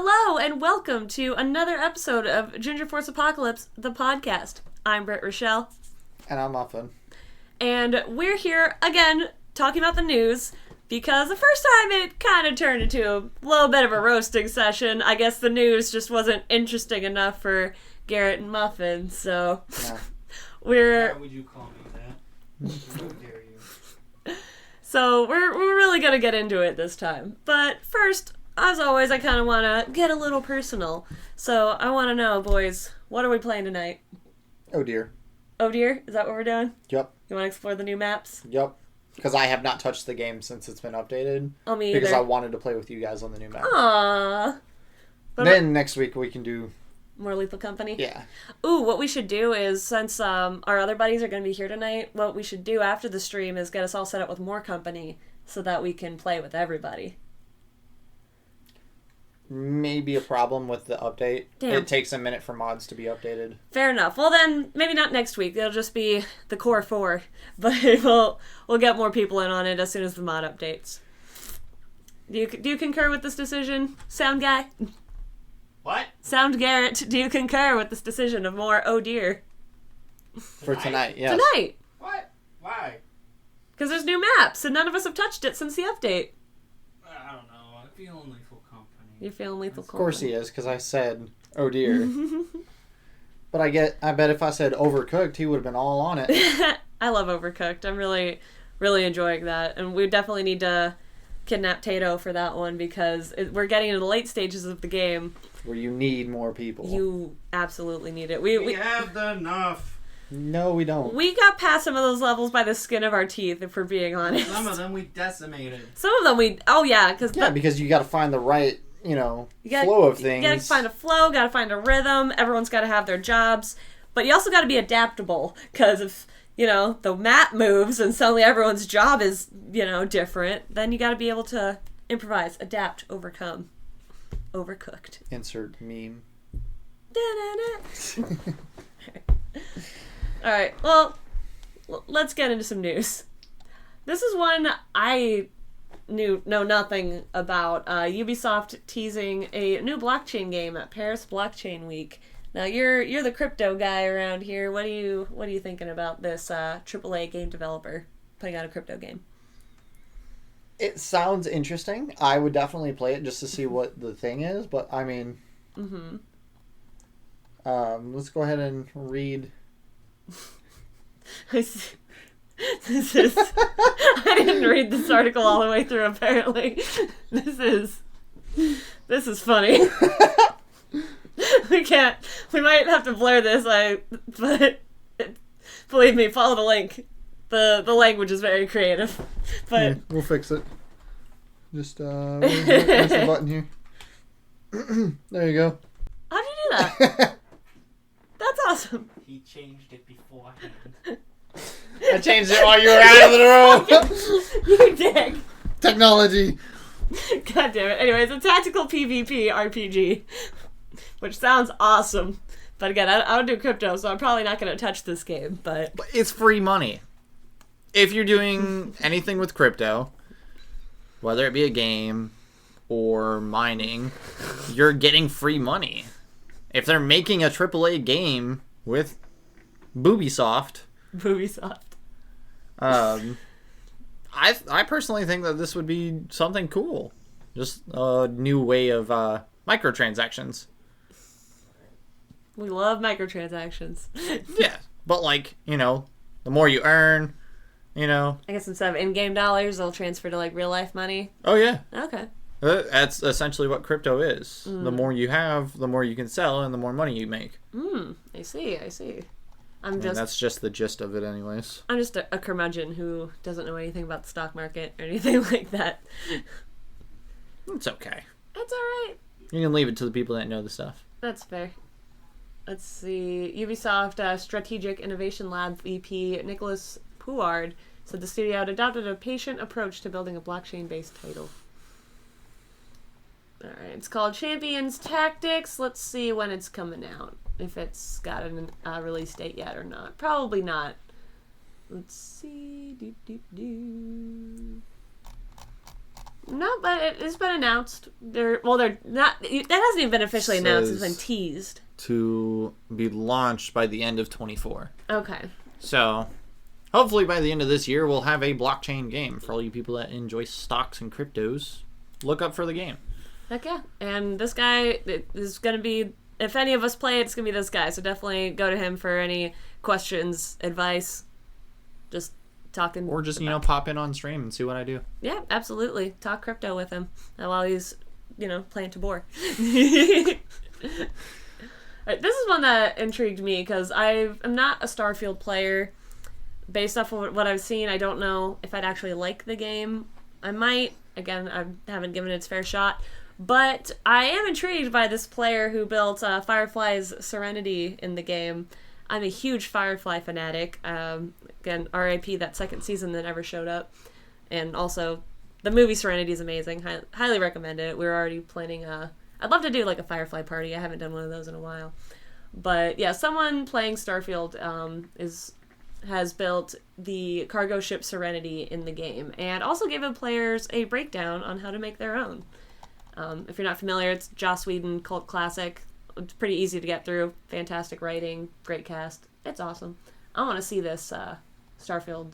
Hello and welcome to another episode of GingerForce Apocalypse, the podcast. I'm Britt Rochelle. And I'm Muffin. And we're here again talking about the news because the first time it kind of turned into a little bit of a roasting session. I guess the news just wasn't interesting enough for Garrett and Muffin, so Why would you call me that? How dare you? So we're really gonna get into it this time. But first, as always, I kind of want to get a little personal. So I want to know, boys, what are we playing tonight? Oh dear. Oh dear? Is that what we're doing? Yep. You want to explore the new maps? Yep. Because I have not touched the game since it's been updated. Oh, me Because either. I wanted to play with you guys on the new map. Aww. But Then next week we can do... more Lethal Company? Yeah. Ooh, what we should do is, since our other buddies are going to be here tonight, what we should do after the stream is get us all set up with more company so that we can play with everybody. Maybe a problem with the update. Damn. It takes a minute for mods to be updated. Fair enough. Well then, maybe not next week. It'll just be the core 4. But we'll get more people in on it as soon as the mod updates. Do you concur with this decision, Sound Guy? What? Sound Garrett, do you concur with this decision of more oh dear? For tonight, yes. Tonight! What? Why? Because there's new maps, and none of us have touched it since the update. I don't know. I feel lethal company. You're feeling lethal Of course company. he is, because I said, oh dear. But I bet if I said Overcooked, he would have been all on it. I love Overcooked. I'm really, really enjoying that. And we definitely need to kidnap Tato for that one because we're getting into the late stages of the game. Where you need more people. You absolutely need it. We have enough. No, we don't. We got past some of those levels by the skin of our teeth, if we're being honest. Some of them we decimated. Some of them Because you got to find the right, gotta, flow of things. You gotta find a flow, gotta find a rhythm, everyone's gotta have their jobs, but you also gotta be adaptable, because if, the map moves and suddenly everyone's job is, different, then you gotta be able to improvise, adapt, overcome. Overcooked. Insert meme. Alright, well, let's get into some news. This is one I know nothing about. Ubisoft teasing a new blockchain game at Paris Blockchain Week. Now you're the crypto guy around here. What are you thinking about this AAA game developer putting out a crypto game? It sounds interesting. I would definitely play it just to see what the thing is, but I mean... let's go ahead and read... This is... I didn't read this article all the way through, apparently. This is funny. We might have to blur this, but believe me, follow the link. The language is very creative. But yeah, we'll fix it. Just, press the button here. There you go. How'd you do that? That's awesome. He changed it beforehand. I changed it while you were out of the room. You dick. Technology. God damn it. Anyway, it's a tactical PvP RPG, which sounds awesome. But again, I don't do crypto, so I'm probably not going to touch this game. But it's free money. If you're doing anything with crypto, whether it be a game or mining, you're getting free money. If they're making a AAA game with Ubisoft, I personally think that this would be something cool. Just a new way of microtransactions. We love microtransactions. Yeah, but the more you earn, I guess instead of in-game dollars, they'll transfer to real life money. Oh yeah. Okay. That's essentially what crypto is. The more you have, the more you can sell, and the more money you make. I see. That's just the gist of it anyways. I'm just a curmudgeon who doesn't know anything about the stock market or anything like that. It's okay. It's alright. You can leave it to the people that know the stuff. That's fair. Let's see. Ubisoft Strategic Innovation Lab VP Nicholas Pouard said the studio had adopted a patient approach to building a blockchain-based title. Alright, it's called Champions Tactics. Let's see when it's coming out. If it's got a release date yet or not. Probably not. Let's see. No, but it's been announced. They're not. That hasn't even been officially announced. It's been teased. To be launched by the end of 24. Okay. So, hopefully by the end of this year, we'll have a blockchain game for all you people that enjoy stocks and cryptos. Look up for the game. Heck yeah. And this guy is going to be, if any of us play it, it's going to be this guy. So definitely go to him for any questions, advice, just talking. Or just, pop in on stream and see what I do. Yeah, absolutely. Talk crypto with him while he's, playing Tabor. Right, this is one that intrigued me because I'm not a Starfield player. Based off of what I've seen, I don't know if I'd actually like the game. I might. Again, I haven't given it its fair shot. But I am intrigued by this player who built Firefly's Serenity in the game. I'm a huge Firefly fanatic. Again, RIP, that second season that never showed up. And also, the movie Serenity is amazing. Highly recommend it. We were already planning I'd love to do like a Firefly party. I haven't done one of those in a while. But yeah, someone playing Starfield has built the cargo ship Serenity in the game and also given players a breakdown on how to make their own. If you're not familiar, it's Joss Whedon cult classic. It's pretty easy to get through. Fantastic writing, great cast. It's awesome. I want to see this Starfield.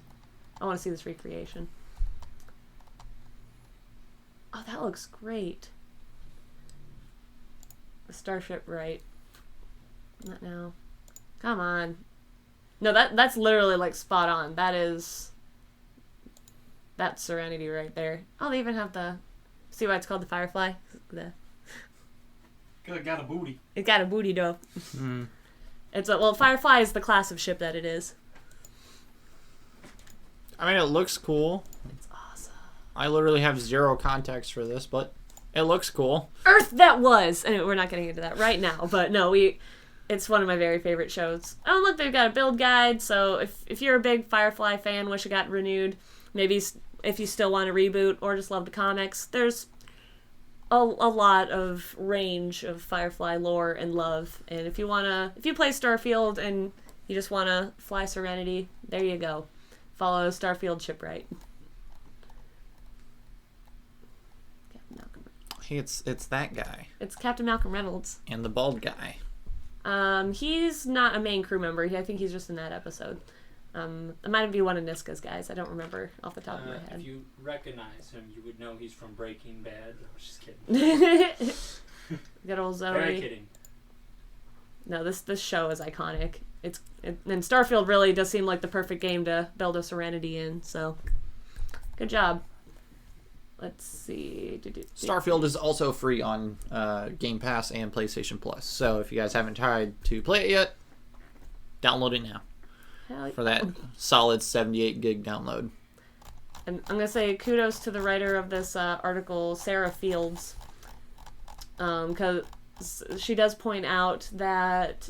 I want to see this recreation. Oh, that looks great. The starship, right? Not now. Come on. No, that's literally like spot on. That's Serenity right there. Oh, they even have see why it's called the Firefly? It got a booty. It got a booty though. It's Firefly is the class of ship that it is. I mean, it looks cool. It's awesome. I literally have zero context for this, but it looks cool. Earth that was. Anyway, we're not getting into that right now, but no, it's one of my very favorite shows. Oh, look, they've got a build guide, so if you're a big Firefly fan, wish it got renewed, maybe if you still want to reboot or just love the comics, there's a lot of range of Firefly lore and love. And if you play Starfield and you just want to fly Serenity, there you go. Follow Starfield shipwright. Hey, it's that guy. It's Captain Malcolm Reynolds. And the bald guy. He's not a main crew member. I think he's just in that episode. It might be one of Niska's guys. I don't remember off the top of my head. If you recognize him, you would know he's from Breaking Bad. I was just kidding. Good old Zoe. Very kidding. No, this show is iconic. And Starfield really does seem like the perfect game to build a Serenity in. So, good job. Let's see. Starfield is also free on Game Pass and PlayStation Plus. So if you guys haven't tried to play it yet, download it now. For that solid 78 gig download. And I'm going to say kudos to the writer of this article, Sarah Fields. Because she does point out that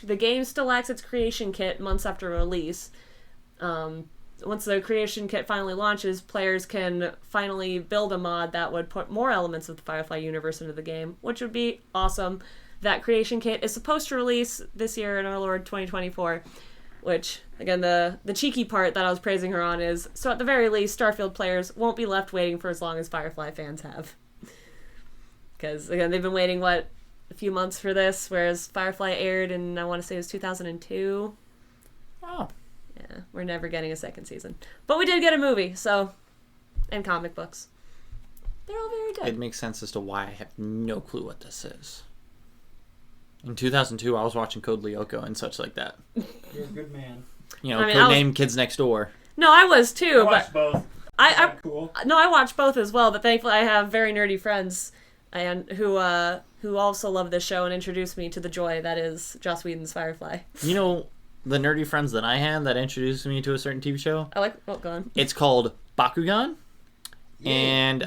the game still lacks its creation kit months after release. Once the creation kit finally launches, players can finally build a mod that would put more elements of the Firefly universe into the game, which would be awesome. That creation kit is supposed to release this year in our Lord 2024, which, again, the cheeky part that I was praising her on is, so at the very least, Starfield players won't be left waiting for as long as Firefly fans have. Because, again, they've been waiting, a few months for this, whereas Firefly aired in, I want to say it was 2002. Oh. Yeah, we're never getting a second season. But we did get a movie, and comic books. They're all very good. It makes sense as to why I have no clue what this is. In 2002, I was watching Code Lyoko and such like that. You're a good man. Codename Kids Next Door. No, I was too. I watched both. Cool. No, I watched both as well, but thankfully I have very nerdy friends and who also love this show and introduced me to the joy that is Joss Whedon's Firefly. The nerdy friends that I had that introduced me to a certain TV show. I like. Go on. It's called Bakugan, and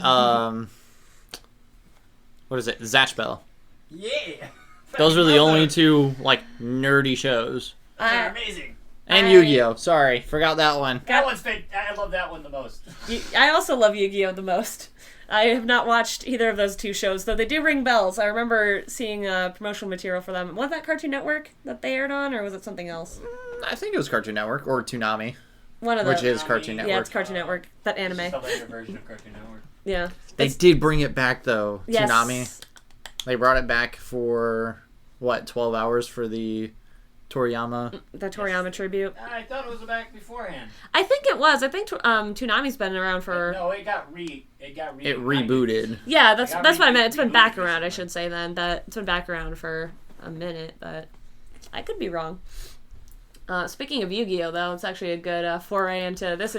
what is it? Zatch Bell. Yeah. Those are the only two nerdy shows. They're amazing. And Yu-Gi-Oh! Sorry, forgot that one. That one's fake. I love that one the most. I also love Yu-Gi-Oh! The most. I have not watched either of those two shows, though they do ring bells. I remember seeing promotional material for them. Was that Cartoon Network that they aired on, or was it something else? I think it was Cartoon Network or Toonami. One of the Which is Cartoon Network. Yeah, it's Cartoon Network. That It's anime. just a later version of Cartoon Network. Yeah. They did bring it back though. Yes. Toonami. They brought it back for 12 hours for the Toriyama. The Toriyama tribute. I thought it was back beforehand. I think it was. I think Toonami's been around for. No, it got It rebooted. Yeah, that's what I meant. It's been back rebooted around. I recently. should say then that it's been back around for a minute, but I could be wrong. Speaking of Yu-Gi-Oh, though, it's actually a good foray into this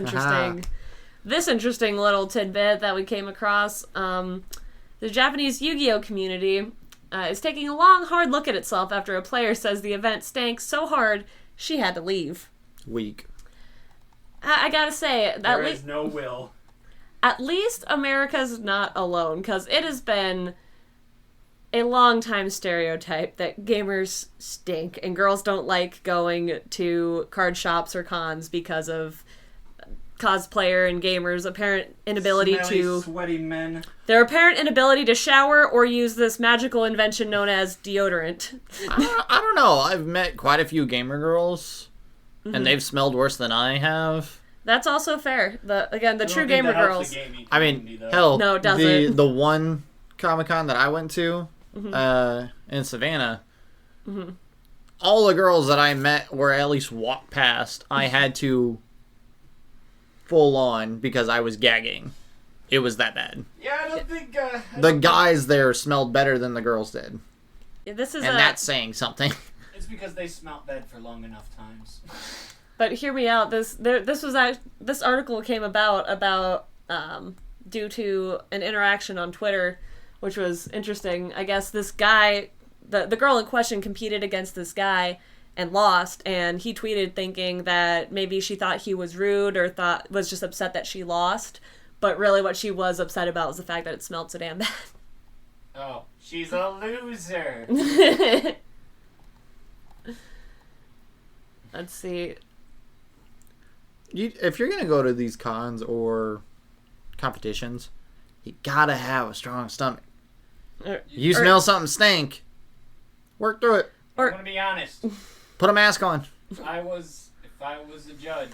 interesting little tidbit that we came across. The Japanese Yu-Gi-Oh community is taking a long, hard look at itself after a player says the event stank so hard she had to leave. Weak. I gotta say, There is no will. at least America's not alone, because it has been a long time stereotype that gamers stink and girls don't like going to card shops or cons because of cosplayer and gamers' apparent inability Sweaty men. their apparent inability to shower or use this magical invention known as deodorant. I don't know. I've met quite a few gamer girls, and they've smelled worse than I have. That's also fair. The I don't true think gamer that helps girls. the gaming I community, mean, though. hell, No, it doesn't. the one Comic-Con that I went to in Savannah, all the girls that I met were at least walked past. I had to full on because I was gagging. It was that bad. Yeah, I don't think... The guys there smelled better than the girls did. This is And that's saying something. It's because they smelt bad for long enough times. But hear me out. This article came about due to an interaction on Twitter, which was interesting. I guess this guy, the girl in question, competed against this guy and lost, and he tweeted thinking that maybe she thought he was rude or was just upset that she lost, but really what she was upset about was the fact that it smelled so damn bad. Oh, she's a loser. Let's see. If you're gonna go to these cons or competitions, you gotta have a strong stomach. You smell something stink, work through it. I'm gonna be honest. Put a mask on. If I was a judge,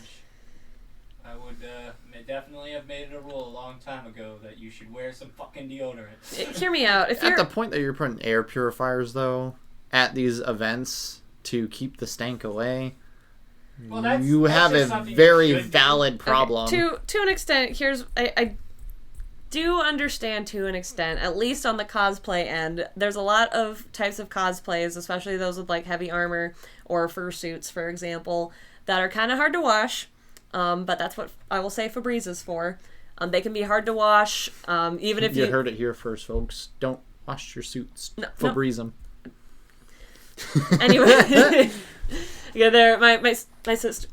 I would definitely have made it a rule a long time ago that you should wear some fucking deodorant. Hear me out. If At you're the point that you're putting air purifiers though at these events to keep the stank away, Well, you that's have just a something you very should do. valid problem. Okay, to an extent, I do understand to an extent, at least on the cosplay end. There's a lot of types of cosplays, especially those with like heavy armor or fursuits, for example, that are kind of hard to wash. But that's what I will say Febreze is for. They can be hard to wash, even if you you heard it here first, folks. Don't wash your suits. No. Febreze them. Anyway, yeah, there. My sister.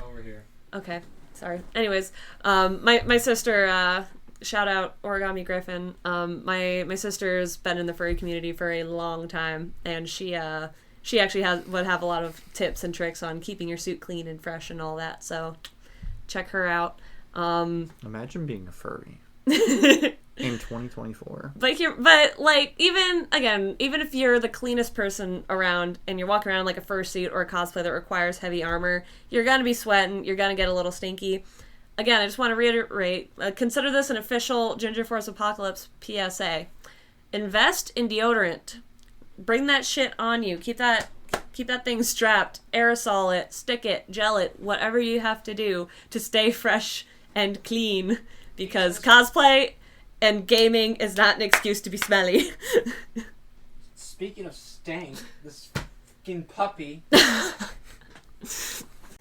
Over here. Okay, sorry. Anyways, my sister, shout out Origami Griffin. My sister's been in the furry community for a long time, and she actually would have a lot of tips and tricks on keeping your suit clean and fresh and all that. So check her out. Imagine being a furry in 2024. But like even if you're the cleanest person around and you're walking around like a fursuit or a cosplay that requires heavy armor, you're gonna be sweating. You're gonna get a little stinky. Again, I just want to reiterate: consider this an official GingerForce Apocalypse PSA. Invest in deodorant. Bring that shit on you. Keep that thing strapped. Aerosol it. Stick it. Gel it. Whatever you have to do to stay fresh and clean. Because cosplay and gaming is not an excuse to be smelly. Speaking of stank, this fucking puppy.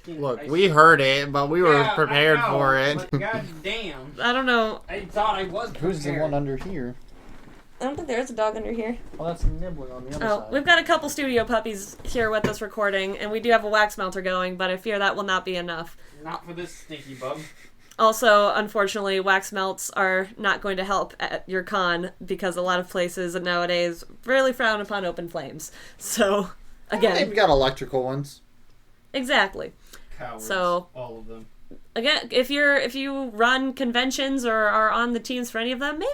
Look, we heard it, but we were prepared for it. But god damn. I don't know. I thought I was prepared. Who's the one under here? I don't think there is a dog under here. Oh, that's nibbling on the other Oh, side. we've got a couple studio puppies here with us recording, and we do have a wax melter going, but I fear that will not be enough. Not for this stinky bug. Also, unfortunately, wax melts are not going to help at your con because a lot of places nowadays really frown upon open flames. So, again, They've got electrical ones. exactly. Cowards. So- all of them. Again, if you run conventions or are on the teams for any of them, maybe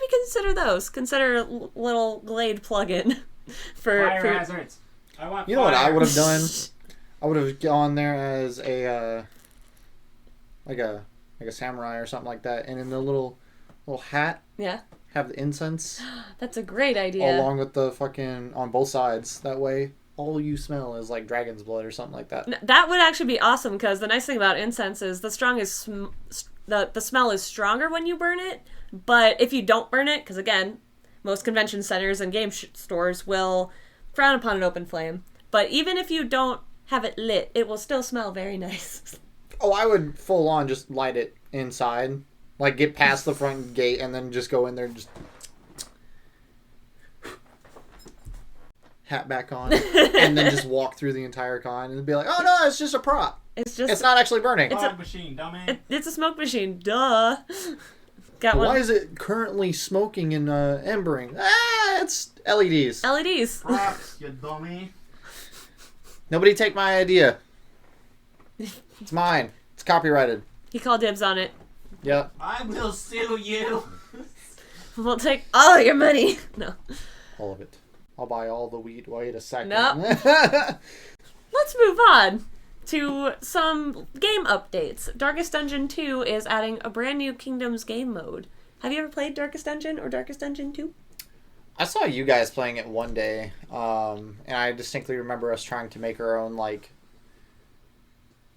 consider those. Consider a little Glade plugin for Fire hazards. I want You know what I fire. would have done? I would have gone there as a like a samurai or something like that, and in the little hat Yeah. have the incense That's a great idea. along with the fucking on both sides. That way, all you smell is like dragon's blood or something like that. That would actually be awesome because the nice thing about incense is the smell is stronger when you burn it. But if you don't burn it, because again, most convention centers and game stores will frown upon an open flame. But even if you don't have it lit, it will still smell very nice. Oh, I would full on just light it inside, like get past the front gate and then just go in there and just hat back on, and then just walk through the entire con and be like, "Oh no, it's just a prop. It's just It's not actually burning." Fog machine, dummy. it's a smoke machine. Duh. Got Why one. is it currently smoking and embering? It's LEDs. LEDs. Props, you dummy. Nobody take my idea. It's mine. It's copyrighted. He called dibs on it. Yep. I will sue you. We'll take all your money. No. All of it. I'll buy all the weed. Wait a second. Nope. Let's move on to some game updates. Darkest Dungeon 2 is adding a brand new Kingdoms game mode. Have you ever played Darkest Dungeon or Darkest Dungeon 2? I saw you guys playing it one day, and I distinctly remember us trying to make our own, like,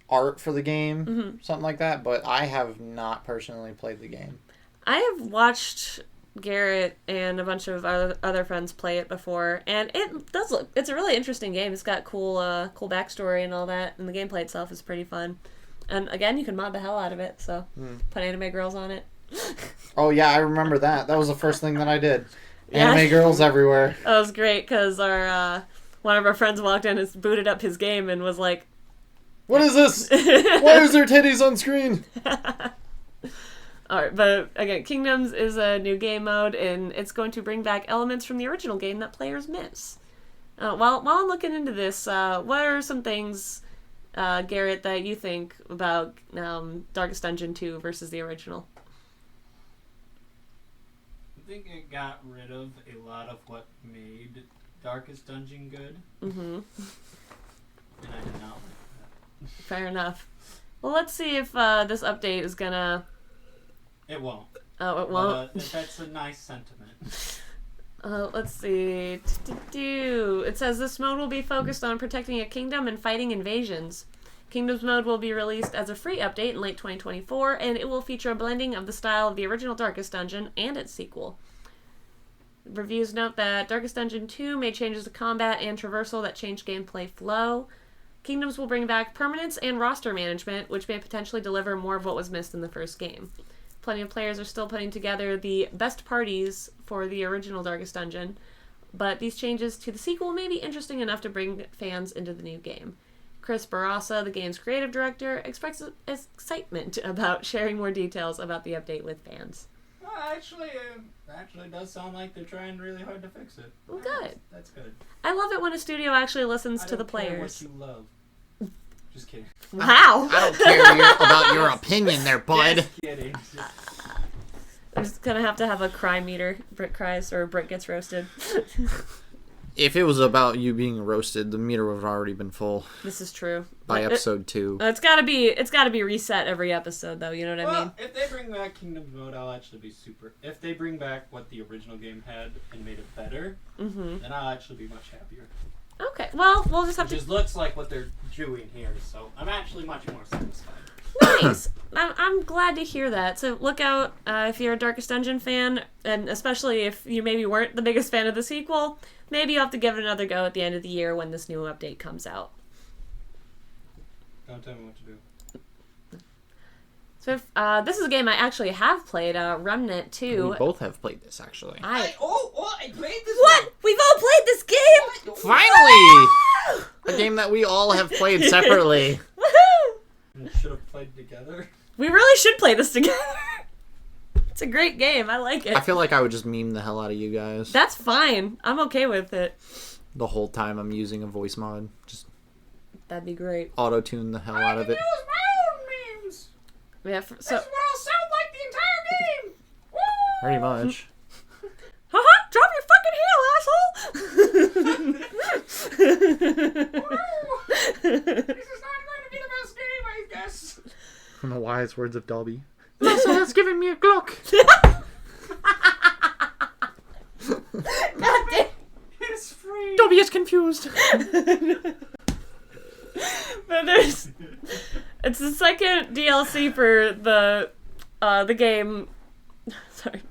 art for the game, something like that, but I have not personally played the game. I have watched Garrett and a bunch of other friends play it before, and it's a really interesting game. It's got cool backstory and all that, and the gameplay itself is pretty fun. And again, you can mod the hell out of it, so put anime girls on it. Oh yeah, I remember that. That was the first thing that I did. Yeah. Anime girls everywhere. That was great, because one of our friends walked in and booted up his game and was like, What is this? Why is there titties on screen? Alright, but again, Kingdoms is a new game mode, and it's going to bring back elements from the original game that players miss. While I'm looking into this, what are some things, Garrett, that you think about Darkest Dungeon 2 versus the original? I think it got rid of a lot of what made Darkest Dungeon good. Mm-hmm. And I did not like that. Fair enough. Well, let's see if this update is gonna... It won't. Oh, it won't? But, that's a nice sentiment. Let's see. It says this mode will be focused on protecting a kingdom and fighting invasions. Kingdoms mode will be released as a free update in late 2024, and it will feature a blending of the style of the original Darkest Dungeon and its sequel. Reviews note that Darkest Dungeon 2 made changes to combat and traversal that changed gameplay flow. Kingdoms will bring back permanence and roster management, which may potentially deliver more of what was missed in the first game. Plenty of players are still putting together the best parties for the original Darkest Dungeon, but these changes to the sequel may be interesting enough to bring fans into the new game. Chris Barassa, the game's creative director, expresses excitement about sharing more details about the update with fans. Well, actually, it does sound like they're trying really hard to fix it. Well, good. That's good. I love it when a studio actually listens I to the don't care players. what you love. Just kidding. Wow! I don't care about your opinion there, bud. Just kidding. I'm just gonna have to have a cry meter. Britt cries or Britt gets roasted. If it was about you being roasted, the meter would have already been full This is true. by episode 2. It's gotta be reset every episode, though. You know what I mean? If they bring back Kingdoms mode, I'll actually be super. If they bring back what the original game had and made it better, then I'll actually be much happier. Okay. Well, we'll just have It just looks like what they're doing here, so I'm actually much more satisfied. Nice. I'm glad to hear that. So look out if you're a Darkest Dungeon fan, and especially if you maybe weren't the biggest fan of the sequel, maybe you'll have to give it another go at the end of the year when this new update comes out. Don't tell me what to do. So if, this is a game I actually have played, Remnant 2. We both have played this, actually. I played this. What? We've all played this game? Finally! A game that we all have played separately. Woohoo! We should have played together. We really should play this together. It's a great game. I like it. I feel like I would just meme the hell out of you guys. That's fine. I'm okay with it. The whole time I'm using a voice mod. Just That'd be great. auto-tune the hell out of it. Use my own memes. Yeah. So, This will sound like the entire game. Pretty much. drop your fucking heel, asshole! This is not going to be the best game, I guess. From the wise words of Dolby. Lassa has given me a Glock. God damn. It's free. Dobby is confused. But it's the second DLC for the game. Sorry,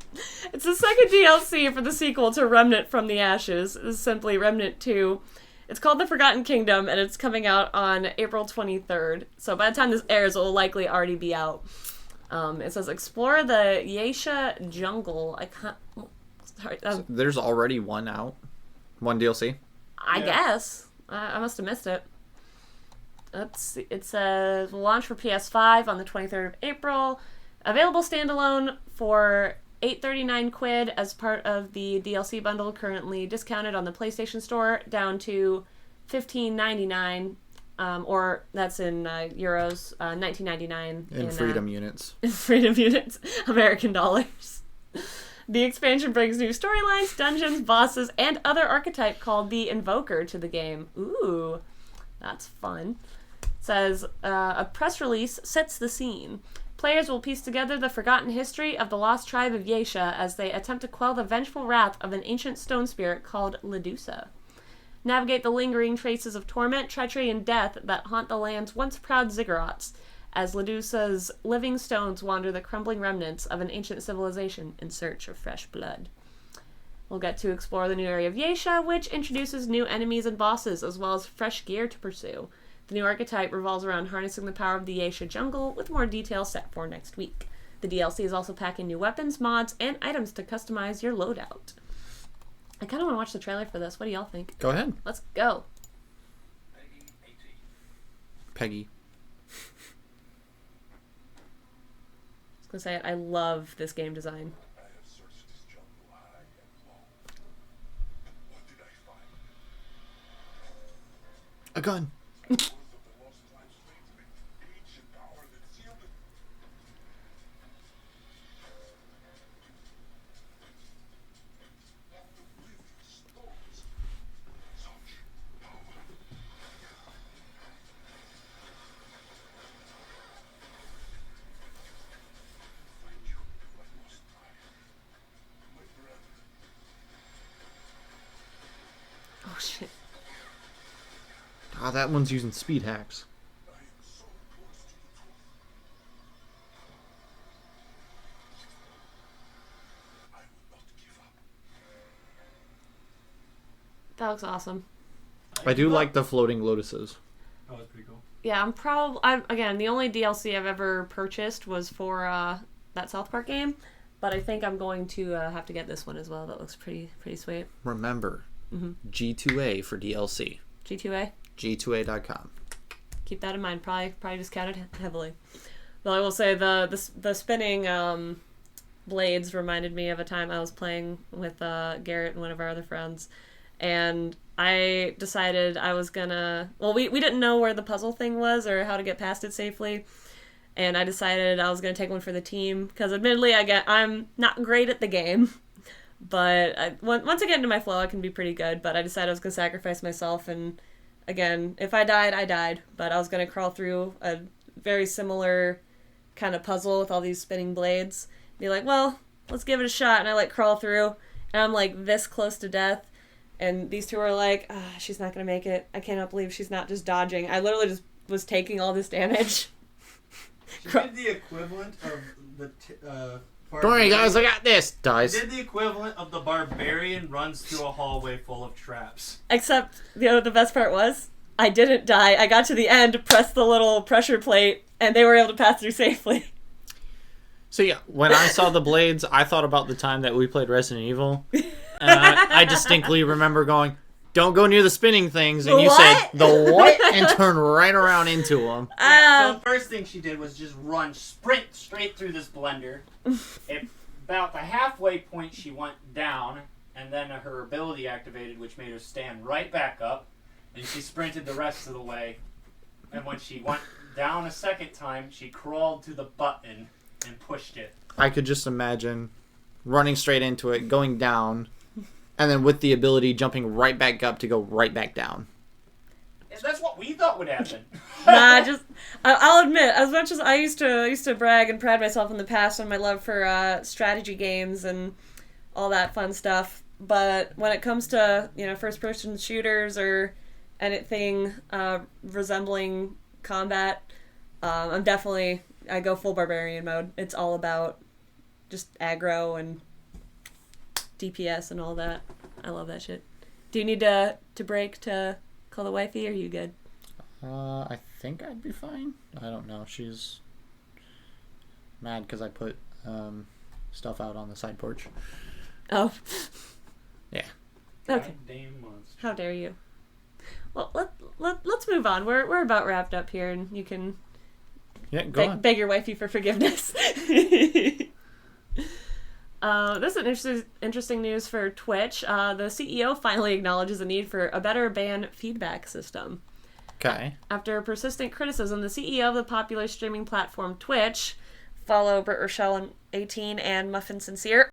it's the second DLC for the sequel to Remnant from the Ashes. It's simply Remnant 2. It's called The Forgotten Kingdom, and it's coming out on April 23rd. So by the time this airs, it will likely already be out. It says explore the Yeisha jungle. I can't. Sorry, So there's already one out. One DLC. I guess. I must have missed it. Let's see. It says launch for PS5 on the 23rd of April. Available standalone for $8.39 quid as part of the DLC bundle, currently discounted on the PlayStation Store down to $15.99, or that's in euros, $19.99 In freedom units. in freedom units, American dollars. The expansion brings new storylines, dungeons, bosses, and other archetype called the Invoker to the game. Ooh, that's fun. It says a press release sets the scene. Players will piece together the forgotten history of the lost tribe of Yeisha as they attempt to quell the vengeful wrath of an ancient stone spirit called Ledusa. Navigate the lingering traces of torment, treachery, and death that haunt the land's once proud ziggurats, as Ledusa's living stones wander the crumbling remnants of an ancient civilization in search of fresh blood. We'll get to explore the new area of Yeisha, which introduces new enemies and bosses, as well as fresh gear to pursue. The new archetype revolves around harnessing the power of the Yeisha jungle, with more details set for next week. The DLC is also packing new weapons, mods, and items to customize your loadout. I kind of want to watch the trailer for this. What do y'all think? Go ahead. Let's go. Peggy. I was going to say, I love this game design. A gun. Oh, shit. Ah, that one's using speed hacks. That looks awesome. I do like the floating lotuses. Oh, that's pretty cool. Yeah, again, the only DLC I've ever purchased was for that South Park game, but I think I'm going to have to get this one as well. That looks pretty sweet. Remember, G2A for DLC. G2A? G2A.com. Keep that in mind. Probably discounted heavily. Though I will say the spinning blades reminded me of a time I was playing with Garrett and one of our other friends, and I decided I was gonna... Well, we didn't know where the puzzle thing was or how to get past it safely, and I decided I was gonna take one for the team, because admittedly I'm not great at the game, but once I get into my flow I can be pretty good, but I decided I was gonna sacrifice myself, and again, if I died, I died, but I was gonna crawl through a very similar kind of puzzle with all these spinning blades, be like, well, let's give it a shot, and I crawl through, and I'm this close to death. And these two are like, she's not going to make it. I cannot believe she's not just dodging. I literally just was taking all this damage. She did the equivalent of the... Don't worry, guys, I got this. Dies. She did the equivalent of the barbarian runs through a hallway full of traps. Except, the best part was, I didn't die. I got to the end, pressed the little pressure plate, and they were able to pass through safely. So yeah, when I saw the blades, I thought about the time that we played Resident Evil. And I distinctly remember going, don't go near the spinning things. And you said, the what? And turn right around into them. So the first thing she did was just sprint straight through this blender. About the halfway point, she went down, and then her ability activated, which made her stand right back up. And she sprinted the rest of the way. And when she went down a second time, she crawled to the button and pushed it. I could just imagine running straight into it, going down, and then with the ability jumping right back up to go right back down. That's what we thought would happen. I'll admit, as much as I used to brag and pride myself in the past on my love for strategy games and all that fun stuff, but when it comes to, first-person shooters or anything resembling combat, I go full barbarian mode. It's all about just aggro and DPS and all that. I love that shit. Do you need to break to call the wifey, or are you good? I think I'd be fine. I don't know. She's mad because I put stuff out on the side porch. Oh. Yeah. Okay. Goddamn monster. How dare you? Well, let's move on. We're about wrapped up here, and you can beg your wifey for forgiveness. This is interesting news for Twitch. The CEO finally acknowledges the need for a better ban feedback system. Okay. After persistent criticism, the CEO of the popular streaming platform Twitch, follow Britt Rochelle 18 and Muffin Sincere,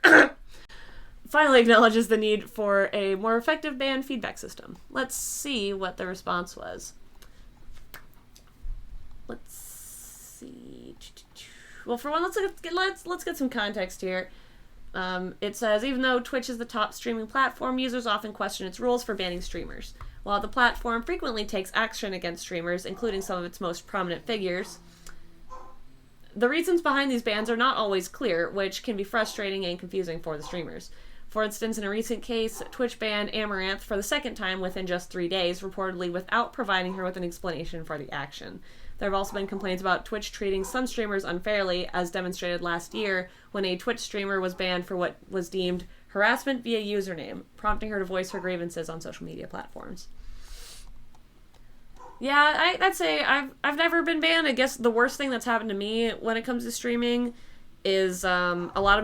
finally acknowledges the need for a more effective ban feedback system. Let's see what the response was. Let's see. Well, for one, let's get some context here. It says, even though Twitch is the top streaming platform, users often question its rules for banning streamers. While the platform frequently takes action against streamers, including some of its most prominent figures, the reasons behind these bans are not always clear, which can be frustrating and confusing for the streamers. For instance, in a recent case, Twitch banned Amaranth for the second time within just 3 days, reportedly without providing her with an explanation for the action. There have also been complaints about Twitch treating some streamers unfairly, as demonstrated last year when a Twitch streamer was banned for what was deemed harassment via username, prompting her to voice her grievances on social media platforms. Yeah, I'd say I've never been banned. I guess the worst thing that's happened to me when it comes to streaming is a lot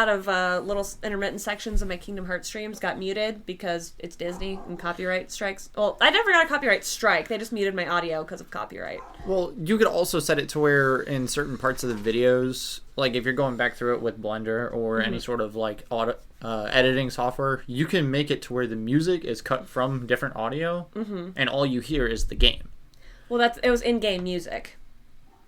of little intermittent sections of my Kingdom Hearts streams got muted because it's Disney and copyright strikes. Well, I never got a copyright strike. They just muted my audio because of copyright. Well, you could also set it to where in certain parts of the videos, like if you're going back through it with Blender or any sort of like editing software, you can make it to where the music is cut from different audio and all you hear is the game. Well, it was in-game music.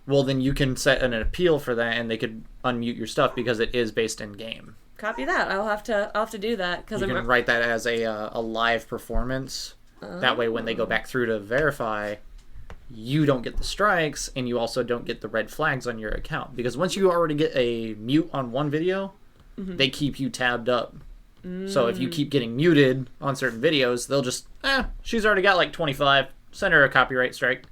Well, then you can set an appeal for that, and they could unmute your stuff because it is based in game. Copy that. I'll have to do that because you can write that as a live performance. That way, when they go back through to verify, you don't get the strikes, and you also don't get the red flags on your account. Because once you already get a mute on one video, they keep you tabbed up. So if you keep getting muted on certain videos, they'll just, she's already got like 25. Send her a copyright strike.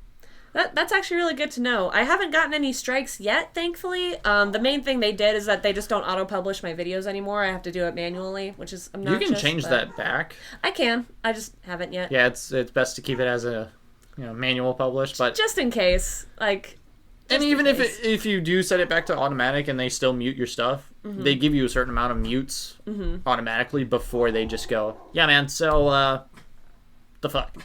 That's actually really good to know. I haven't gotten any strikes yet, thankfully. The main thing they did is that they just don't auto-publish my videos anymore. I have to do it manually, which is obnoxious. You can change that back. I can. I just haven't yet. Yeah, it's best to keep it as a manual publish, but just in case, like. And even if you do set it back to automatic and they still mute your stuff, they give you a certain amount of mutes automatically before they just go, yeah, man. So the fuck.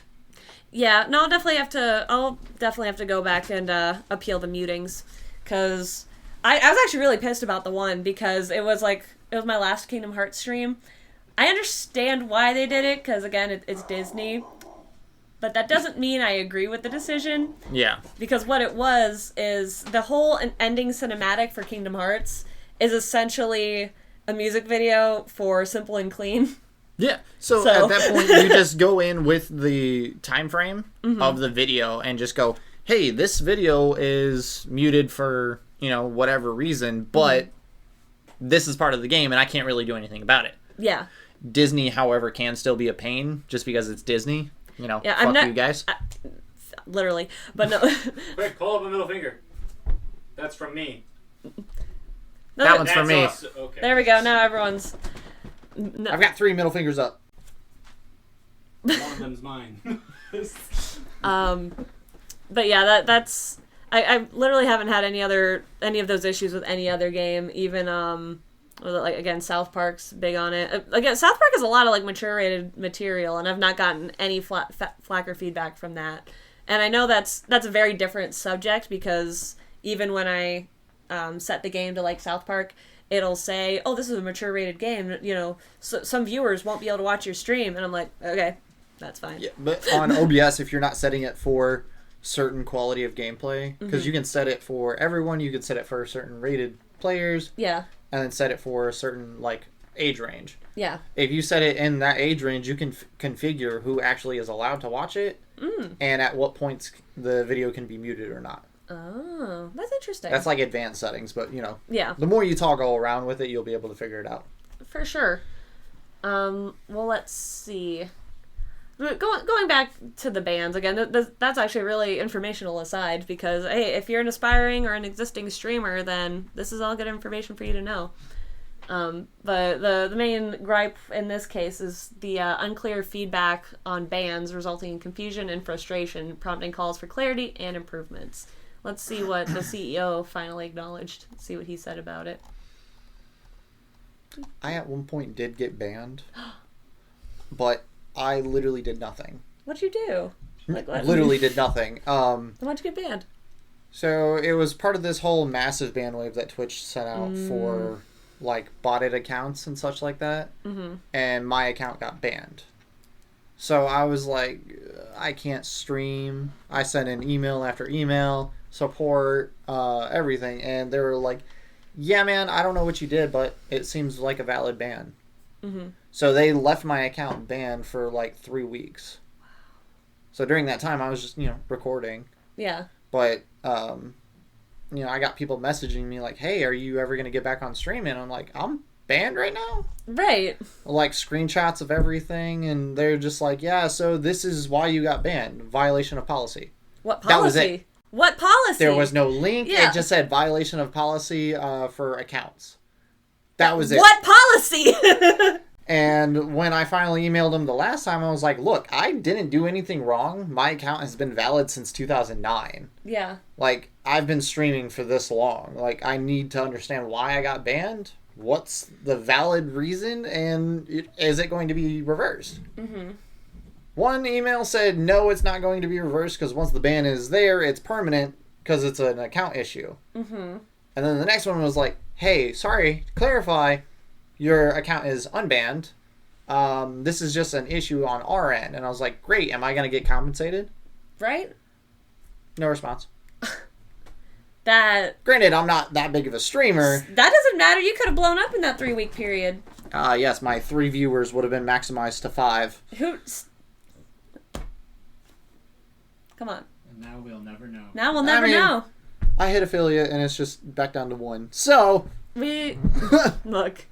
Yeah, no, I'll definitely have to go back and appeal the mutings, because I was actually really pissed about the one because it was my last Kingdom Hearts stream. I understand why they did it, because again, it's Disney, but that doesn't mean I agree with the decision. Yeah. Because what it was is the whole ending cinematic for Kingdom Hearts is essentially a music video for Simple and Clean. Yeah, so at that point, you just go in with the time frame of the video and just go, hey, this video is muted for, whatever reason, but this is part of the game and I can't really do anything about it. Yeah. Disney, however, can still be a pain just because it's Disney. Fuck you guys. Literally. But no. Quick, pull up a middle finger. That's from me. That one's for me. Okay. There we go. Now everyone's... No. I've got 3 middle fingers up. One of them's mine. But yeah, that's I literally haven't had any of those issues with any other game. Even like again, South Park's big on it. Again, South Park has a lot of like mature rated material, and I've not gotten any flack or feedback from that. And I know that's a very different subject, because even when I set the game to like South Park, it'll say, oh, this is a mature rated game, so some viewers won't be able to watch your stream. And I'm like, okay, that's fine. Yeah, but on OBS, if you're not setting it for certain quality of gameplay, because you can set it for everyone, you can set it for certain rated players, Yeah. and then set it for a certain like age range. Yeah. If you set it in that age range, you can configure who actually is allowed to watch it, and at what points the video can be muted or not. Oh, that's interesting. That's like advanced settings, but yeah, the more you toggle around with it, you'll be able to figure it out. for sure. Well, let's see. Going back to the bands again, that's actually a really informational aside because, hey, if you're an aspiring or an existing streamer, then this is all good information for you to know. But the main gripe in this case is the unclear feedback on bans resulting in confusion and frustration, prompting calls for clarity and improvements. Let's see what the CEO finally acknowledged. See what he said about it. I at one point did get banned, but I literally did nothing. What'd you do? Like what? Literally did nothing. Why'd you get banned? So it was part of this whole massive ban wave that Twitch sent out for like botted accounts and such like that. Mm-hmm. And my account got banned. So I was like, I can't stream. I sent an email after email, support, everything. And they were like, yeah, man, I don't know what you did, but it seems like a valid ban. Mm-hmm. So they left my account banned for like 3 weeks. Wow. So during that time, I was just, recording. Yeah. But, I got people messaging me like, hey, are you ever going to get back on streaming? I'm like, I'm banned right now? Right. Like screenshots of everything. And they're just like, yeah, so this is why you got banned. Violation of policy. What policy? That was it. What policy? There was no link. Yeah. It just said violation of policy for accounts. That was it. What policy? And when I finally emailed them the last time, I was like, look, I didn't do anything wrong. My account has been valid since 2009. Yeah. Like, I've been streaming for this long. Like, I need to understand why I got banned. What's the valid reason? And is it going to be reversed? Mm-hmm. One email said, no, it's not going to be reversed because once the ban is there, it's permanent because it's an account issue. Mm-hmm. And then the next one was like, hey, sorry, to clarify, your account is unbanned. This is just an issue on our end. And I was like, great, am I going to get compensated? Right? No response. That... Granted, I'm not that big of a streamer. That doesn't matter. You could have blown up in that 3-week period. Yes, my 3 viewers would have been maximized to 5. Who... Come on. And now we'll never know. Now we'll never know. I hit affiliate and it's just back down to 1. So... Look.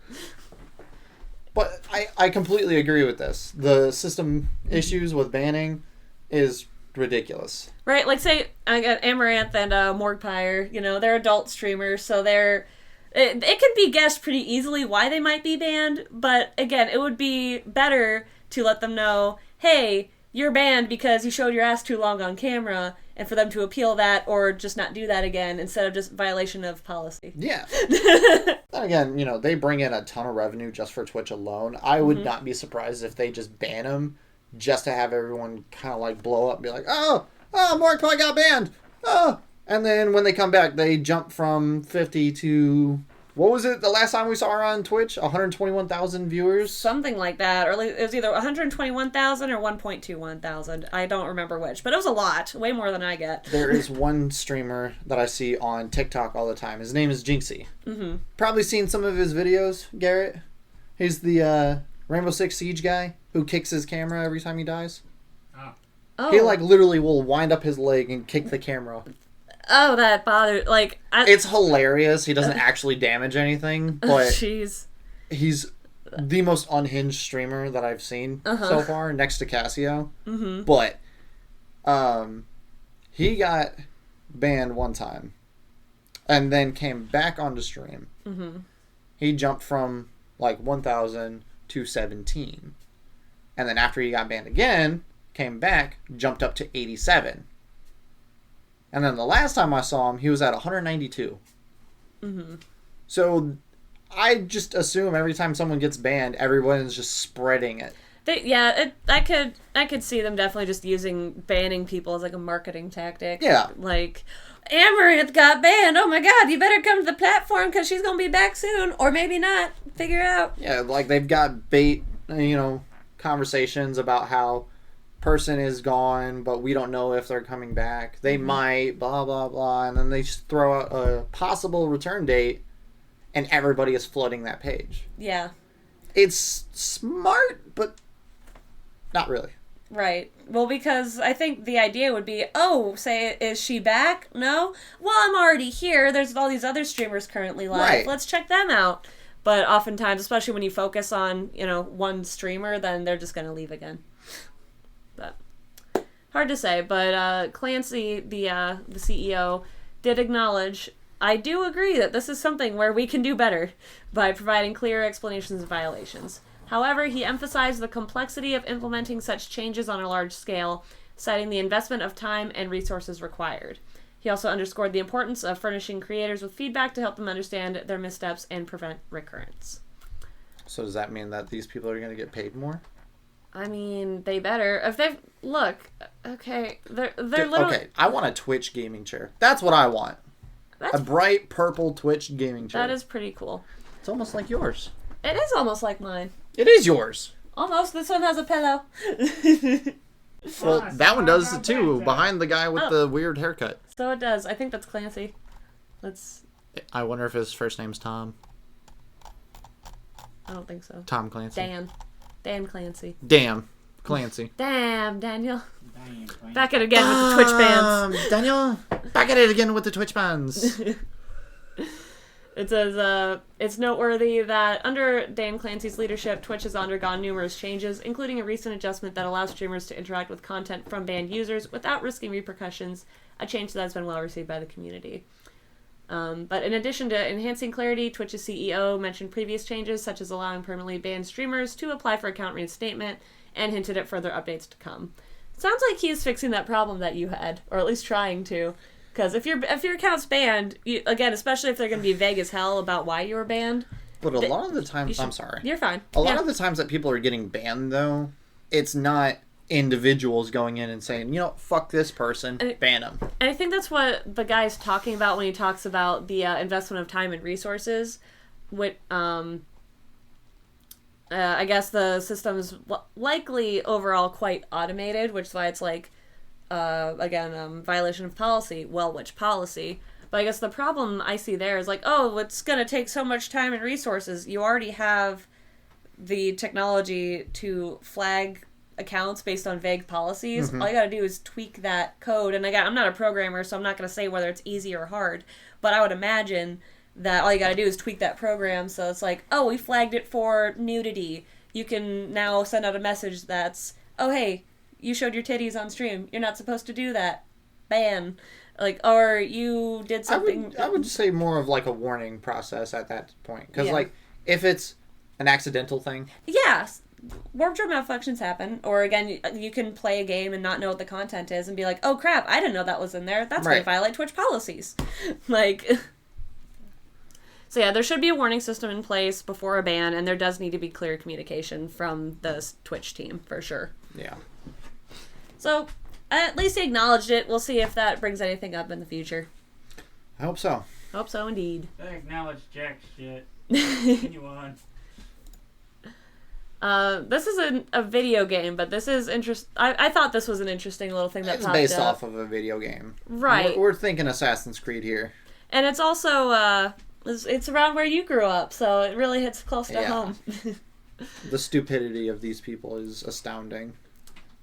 But I completely agree with this. The system issues with banning is ridiculous. Right, like say I got Amaranth and Morgpire, they're adult streamers, so it can be guessed pretty easily why they might be banned, but again, it would be better to let them know, hey, you're banned because you showed your ass too long on camera, and for them to appeal that or just not do that again instead of just violation of policy. Yeah. Then again, they bring in a ton of revenue just for Twitch alone. I would not be surprised if they just ban them just to have everyone kind of like blow up and be like, oh, Morgpie got banned. Oh. And then when they come back, they jump from 50 to... What was it the last time we saw her on Twitch? 121,000 viewers? Something like that. Or it was either 121,000 or 1.21,000. I don't remember which. But it was a lot. Way more than I get. There is one streamer that I see on TikTok all the time. His name is Jinxie. Mm-hmm. Probably seen some of his videos, Garrett. He's the Rainbow Six Siege guy who kicks his camera every time he dies. Oh. He literally will wind up his leg and kick the camera. Oh, that bothered. It's hilarious. He doesn't actually damage anything, but jeez, he's the most unhinged streamer that I've seen so far, next to Casio. Mm-hmm. But he got banned one time, and then came back onto stream. Mm-hmm. He jumped from 1,000 to 17, and then after he got banned again, came back, jumped up to 87. And then the last time I saw him, he was at 192. Mm-hmm. So I just assume every time someone gets banned, everyone is just spreading it. I could see them definitely just using banning people as a marketing tactic. Yeah. Like, Amaranth got banned. Oh my god, you better come to the platform because she's going to be back soon. Or maybe not. Figure out. Yeah, they've got bait, conversations about how person is gone, but we don't know if they're coming back. They might, blah, blah, blah. And then they just throw out a possible return date, and everybody is flooding that page. Yeah. It's smart, but not really. Right. Well, because I think the idea would be, oh, say, is she back? No? Well, I'm already here. There's all these other streamers currently live. Right. Let's check them out. But oftentimes, especially when you focus on, one streamer, then they're just going to leave again. But hard to say. But Clancy, the CEO, did acknowledge, I do agree that this is something where we can do better by providing clear explanations of violations. However, he emphasized the complexity of implementing such changes on a large scale, citing the investment of time and resources required. He also underscored the importance of furnishing creators with feedback to help them understand their missteps and prevent recurrence. So does that mean that these people are going to get paid more? I mean, they better. If they look, okay, they're literally. Okay, I want a Twitch gaming chair. That's what I want. A bright purple Twitch gaming chair. That is pretty cool. It's almost like yours. It is almost like mine. It is yours. Almost. This one has a pillow. Well, that one does too, behind the guy with the weird haircut. So it does. I think that's Clancy. I wonder if his first name's Tom. I don't think so. Tom Clancy. Dan Clancy. Damn. Clancy. Damn, Daniel. Damn, Back at it again with the Twitch bans. Daniel, back at it again with the Twitch bans. It says, it's noteworthy that under Dan Clancy's leadership, Twitch has undergone numerous changes, including a recent adjustment that allows streamers to interact with content from banned users without risking repercussions, a change that has been well received by the community. But in addition to enhancing clarity, Twitch's CEO mentioned previous changes, such as allowing permanently banned streamers to apply for account reinstatement, and hinted at further updates to come. Sounds like he's fixing that problem that you had, or at least trying to. Because if your account's banned, again, especially if they're going to be vague as hell about why you were banned. But a lot of the times, I'm sorry. You're fine. A lot of the times that people are getting banned, though, it's not individuals going in and saying, fuck this person, ban them. And I think that's what the guy's talking about when he talks about the investment of time and resources. With, I guess the system's likely overall quite automated, which is why it's like, violation of policy. Well, which policy? But I guess the problem I see there is like, oh, it's going to take so much time and resources. You already have the technology to flag accounts based on vague policies. Mm-hmm. All you got to do is tweak that code. And again, I'm not a programmer, so I'm not going to say whether it's easy or hard. But I would imagine that all you got to do is tweak that program. So it's like, oh, we flagged it for nudity. You can now send out a message that's, oh, hey, you showed your titties on stream. You're not supposed to do that. Ban. Like, or you did something. I would say more of like a warning process at that point. Because, like, if it's an accidental thing. Yeah. Wardrobe malfunctions happen. Or, again, you can play a game and not know what the content is and be like, oh, crap, I didn't know that was in there. That's going to violate Twitch policies. Like. So, yeah, there should be a warning system in place before a ban, and there does need to be clear communication from the Twitch team, for sure. Yeah. So, at least he acknowledged it. We'll see if that brings anything up in the future. I hope so. Hope so, indeed. I acknowledge jack shit. Continue on. This is a video game, but this is I thought this was an interesting little thing that it's popped up. based off of a video game. Right. We're thinking Assassin's Creed here. And it's also, it's around where you grew up, so it really hits close to home. The stupidity of these people is astounding.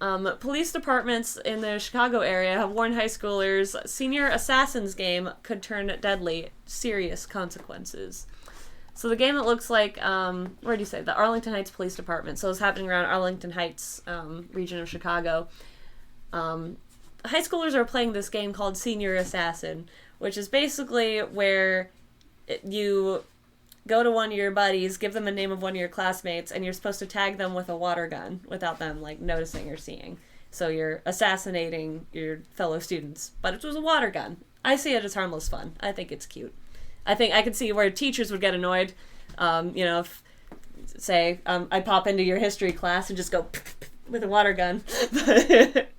Police departments in the Chicago area have warned high schoolers Senior Assassin's game could turn deadly, serious consequences. So the game that looks like, where do you say? The Arlington Heights Police Department. So it's happening around Arlington Heights region of Chicago. High schoolers are playing this game called Senior Assassin, which is basically where you go to one of your buddies, give them a name of one of your classmates, and you're supposed to tag them with a water gun without them, like, noticing or seeing. So you're assassinating your fellow students. But it was a water gun. I see it as harmless fun. I think it's cute. I think I could see where teachers would get annoyed. If, say, I pop into your history class and just go with a water gun.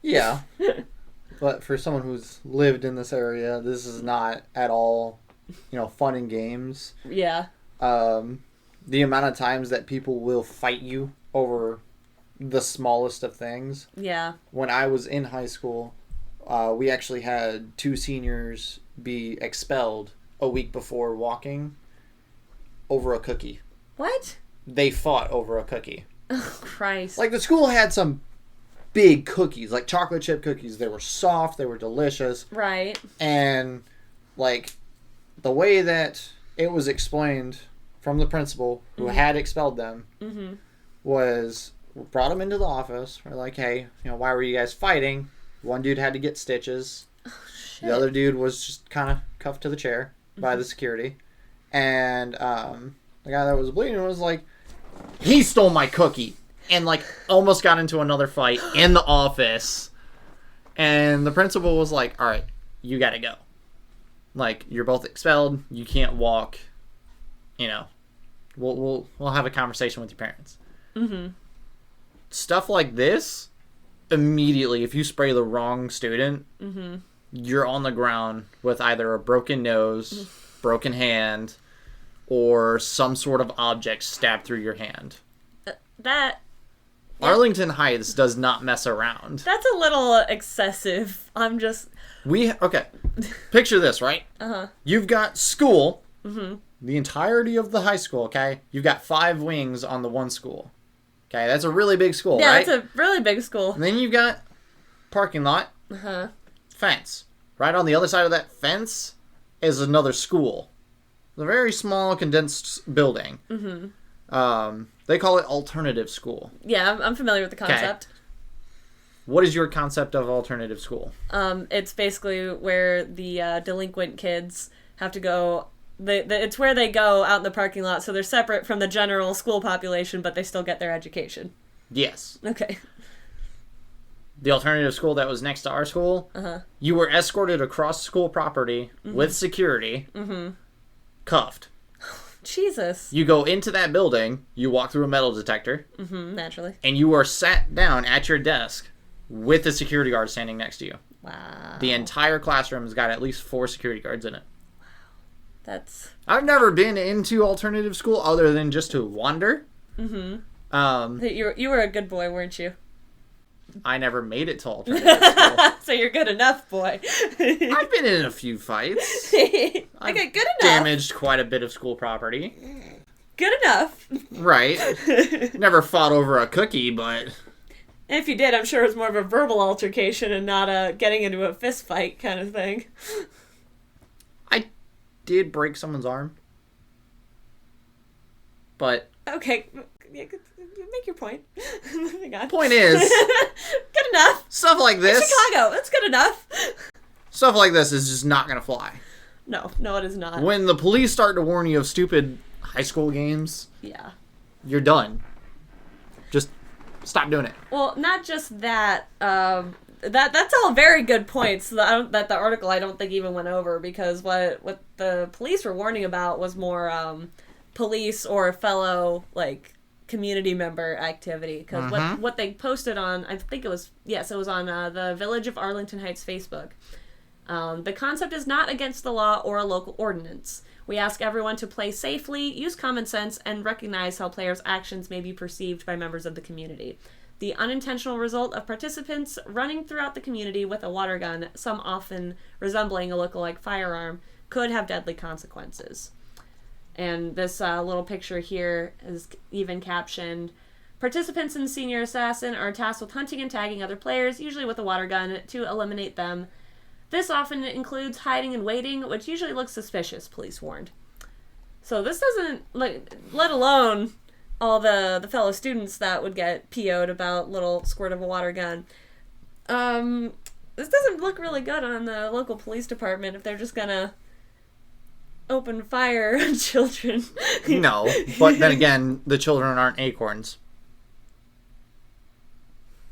Yeah. But for someone who's lived in this area, this is not at all, fun and games. Yeah. The amount of times that people will fight you over the smallest of things. Yeah. When I was in high school, we actually had 2 seniors be expelled a week before walking over a cookie. What? They fought over a cookie. Oh, Christ. Like, the school had some big cookies, like chocolate chip cookies. They were soft, they were delicious. Right. And, like, the way that it was explained from the principal who had expelled them was brought them into the office. We're like, hey, why were you guys fighting? One dude had to get stitches. Oh, shit. The other dude was just kind of cuffed to the chair by the security. And the guy that was bleeding was like, he stole my cookie. And, like, almost got into another fight in the office. And the principal was like, all right, you got to go. Like, you're both expelled. You can't walk. We'll have a conversation with your parents. Stuff like this, immediately, if you spray the wrong student, you're on the ground with either a broken nose, broken hand, or some sort of object stabbed through your hand. Arlington Heights does not mess around. That's a little excessive. Okay. Picture this, right? You've got school, the entirety of the high school, okay? You've got 5 wings on the one school. Okay, that's a really big school, right? Yeah, it's a really big school. And then you've got parking lot, fence. Right on the other side of that fence is another school. It's a very small, condensed building. They call it alternative school. Yeah, I'm familiar with the concept. Okay. What is your concept of alternative school? It's basically where the delinquent kids have to go. It's where they go out in the parking lot, so they're separate from the general school population, but they still get their education. Yes. Okay. The alternative school that was next to our school, you were escorted across school property with security, cuffed. Jesus. You go into that building, you walk through a metal detector, Naturally. and you are sat down at your desk with a security guard standing next to you. Wow. The entire classroom has got at least 4 security guards in it. I've never been into alternative school other than just to wander. You were a good boy, weren't you? I never made it to alternative school. So you're good enough, boy. I've been in a few fights. Okay, good enough. Damaged quite a bit of school property. Good enough. Right. Never fought over a cookie, but... And if you did, I'm sure it was more of a verbal altercation and not a getting into a fist fight kind of thing. I did break someone's arm. But... Okay, make your point. Moving on. Point is... Good enough. Stuff like this... In Chicago, that's good enough. Stuff like this is just not gonna fly. No, it is not. When the police start to warn you of stupid high school games... Yeah. You're done. Just stop doing it. Well, not just that. That's all very good points that the article I don't think even went over, because what the police were warning about was more police or fellow community member activity, because what they posted on, I think it was on the Village of Arlington Heights Facebook. The concept is not against the law or a local ordinance. We ask everyone to play safely, use common sense, and recognize how players' actions may be perceived by members of the community. The unintentional result of participants running throughout the community with a water gun, some often resembling a lookalike firearm, could have deadly consequences. And this little picture here is even captioned, participants in Senior Assassin are tasked with hunting and tagging other players, usually with a water gun, to eliminate them. This often includes hiding and waiting, which usually looks suspicious, police warned. So this doesn't, let alone all the fellow students that would get PO'd about little squirt of a water gun. This doesn't look really good on the local police department if they're just gonna open fire on children. No, but then again, the children aren't acorns.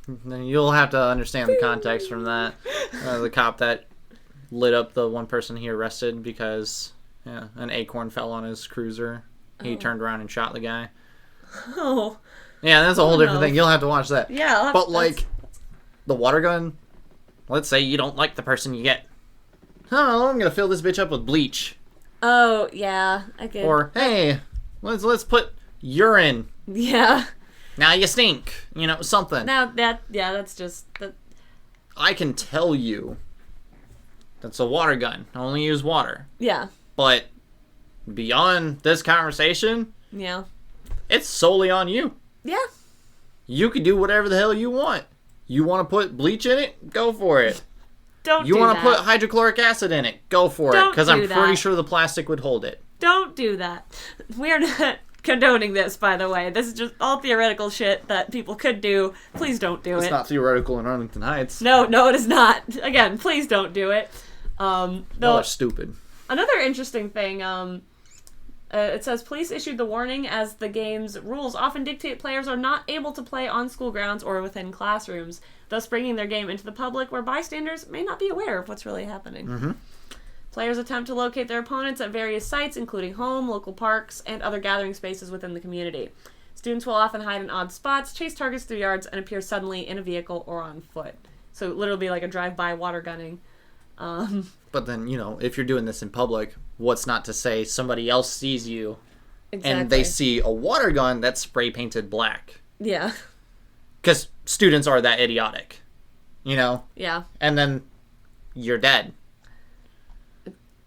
Then you'll have to understand the context from that. The cop that lit up the one person he arrested because an acorn fell on his cruiser. He turned around and shot the guy. Oh. Yeah, that's a whole different thing. You'll have to watch that. Yeah. But the water gun, let's say you don't like the person you get. Oh, I'm going to fill this bitch up with bleach. Oh, yeah. I get. Or, hey, let's put urine. Yeah. Now you stink. Something. Now that's just that. I can tell you that's a water gun. I only use water. Yeah. But beyond this conversation, Yeah. it's solely on you. Yeah. You can do whatever the hell you want. You want to put bleach in it? Go for it. Don't You do want to that. put hydrochloric acid in it? Go for it. Don't Because do I'm pretty that. sure the plastic would hold it. Don't do that. We're not condoning this, by the way. This is just all theoretical shit that people could do. Please don't do It's it. not theoretical in Arlington Heights. No, it is not. Again, please don't do it. Y'all Though are stupid. another interesting thing, it says police issued the warning as the game's rules often dictate players are not able to play on school grounds or within classrooms, thus bringing their game into the public where bystanders may not be aware of what's really happening. Mm-hmm. Players attempt to locate their opponents at various sites, including home, local parks, and other gathering spaces within the community. Students will often hide in odd spots, chase targets through yards, and appear suddenly in a vehicle or on foot. So literally like a drive-by water gunning. But then, if you're doing this in public, what's not to say somebody else sees you and they see a water gun that's spray painted black? Yeah. Because students are that idiotic, Yeah. And then you're dead.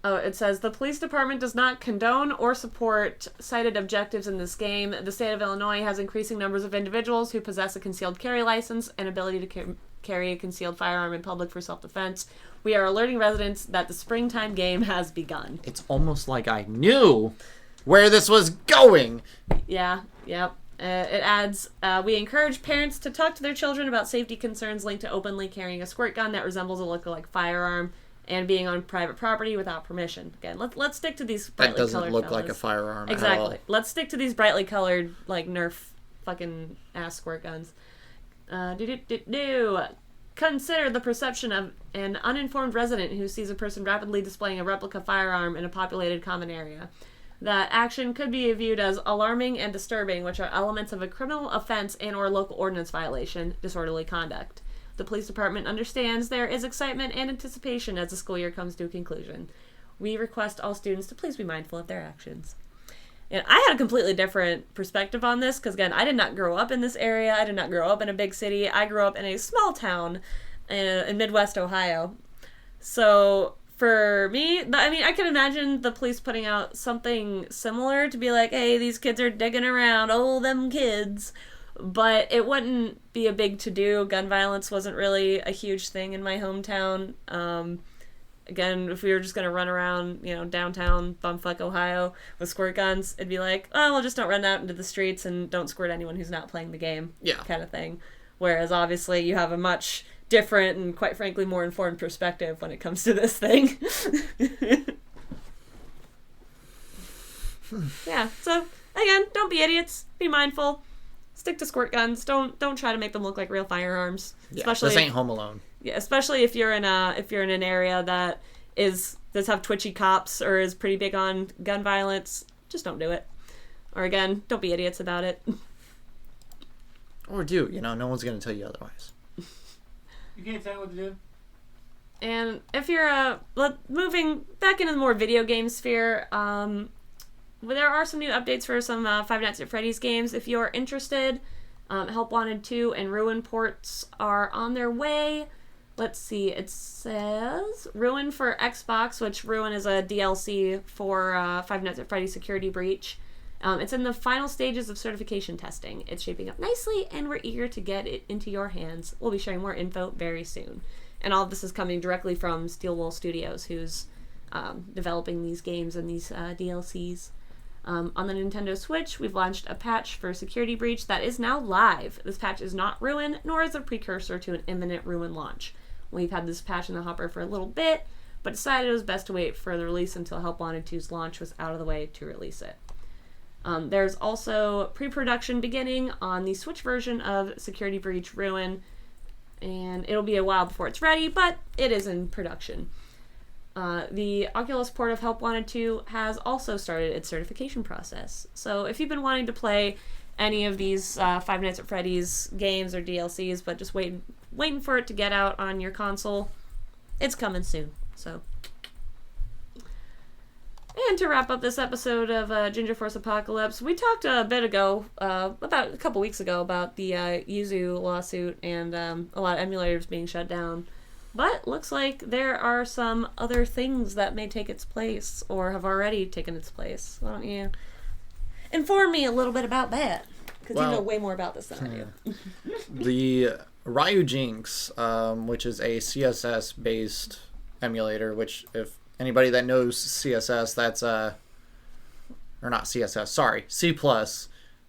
Oh, it says, the police department does not condone or support cited objectives in this game. The state of Illinois has increasing numbers of individuals who possess a concealed carry license and ability to carry a concealed firearm in public for self-defense. We are alerting residents that the springtime game has begun. It's almost like I knew where this was going. Yeah, yep. It adds, we encourage parents to talk to their children about safety concerns linked to openly carrying a squirt gun that resembles a lookalike firearm and being on private property without permission. Again, let's stick to these brightly That doesn't colored look fellas. like a firearm Exactly. at all. Let's stick to these brightly colored, like, Nerf fucking ass squirt guns. Consider the perception of an uninformed resident who sees a person rapidly displaying a replica firearm in a populated common area. That action could be viewed as alarming and disturbing, which are elements of a criminal offense and or local ordinance violation, disorderly conduct. The police department understands there is excitement and anticipation as the school year comes to a conclusion. We request all students to please be mindful of their actions. And I had a completely different perspective on this because, again, I did not grow up in this area. I did not grow up in a big city. I grew up in a small town in Midwest Ohio. So for me, I can imagine the police putting out something similar to be like, hey, these kids are digging around. Oh, them kids. But it wouldn't be a big to-do. Gun violence wasn't really a huge thing in my hometown. Again, if we were just going to run around, downtown bumfuck Ohio with squirt guns, it'd be like, oh, well, just don't run out into the streets and don't squirt anyone who's not playing the game. Yeah. Kind of thing. Whereas, obviously, you have a much different and, quite frankly, more informed perspective when it comes to this thing. Yeah, so, again, don't be idiots. Be mindful. Stick to squirt guns. Don't try to make them look like real firearms. Yeah, Especially this ain't Home Alone. Yeah, especially if you're in an area that does have twitchy cops or is pretty big on gun violence. Just don't do it. Or again, don't be idiots about it. Or do, no one's going to tell you otherwise. You can't tell what to do. And if you're moving back into the more video game sphere, there are some new updates for some Five Nights at Freddy's games. If you're interested, Help Wanted 2 and Ruin ports are on their way. Let's see, it says Ruin for Xbox, which Ruin is a DLC for Five Nights at Freddy's Security Breach. It's in the final stages of certification testing. It's shaping up nicely, and we're eager to get it into your hands. We'll be sharing more info very soon. And all of this is coming directly from Steel Wool Studios, who's developing these games and these DLCs. On the Nintendo Switch, we've launched a patch for Security Breach that is now live. This patch is not Ruin, nor is a precursor to an imminent Ruin launch. We've had this patch in the hopper for a little bit, but decided it was best to wait for the release until Help Wanted 2's launch was out of the way to release it. There's also pre-production beginning on the Switch version of Security Breach Ruin, and it'll be a while before it's ready, but it is in production. The Oculus port of Help Wanted 2 has also started its certification process. So if you've been wanting to play any of these Five Nights at Freddy's games or DLCs, but just waiting for it to get out on your console, it's coming soon. So And to wrap up this episode of GingerForce Apocalypse, we talked a bit ago, about a couple weeks ago, about the Yuzu lawsuit and a lot of emulators being shut down. But looks like there are some other things that may take its place, or have already taken its place. Why don't you inform me a little bit about that? Because you know way more about this than I do. The Ryu Jinx, which is a CSS-based emulator, which if anybody that knows CSS, that's or not CSS, sorry, C+.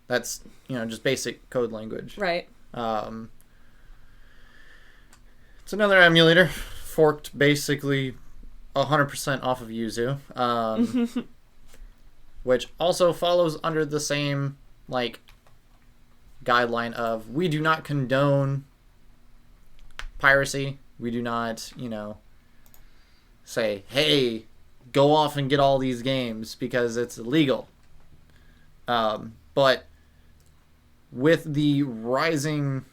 That's, just basic code language. Right. It's another emulator, forked basically 100% off of Yuzu, which also follows under the same, guideline of we do not condone piracy. We do not, say, hey, go off and get all these games because it's illegal. But with the rising,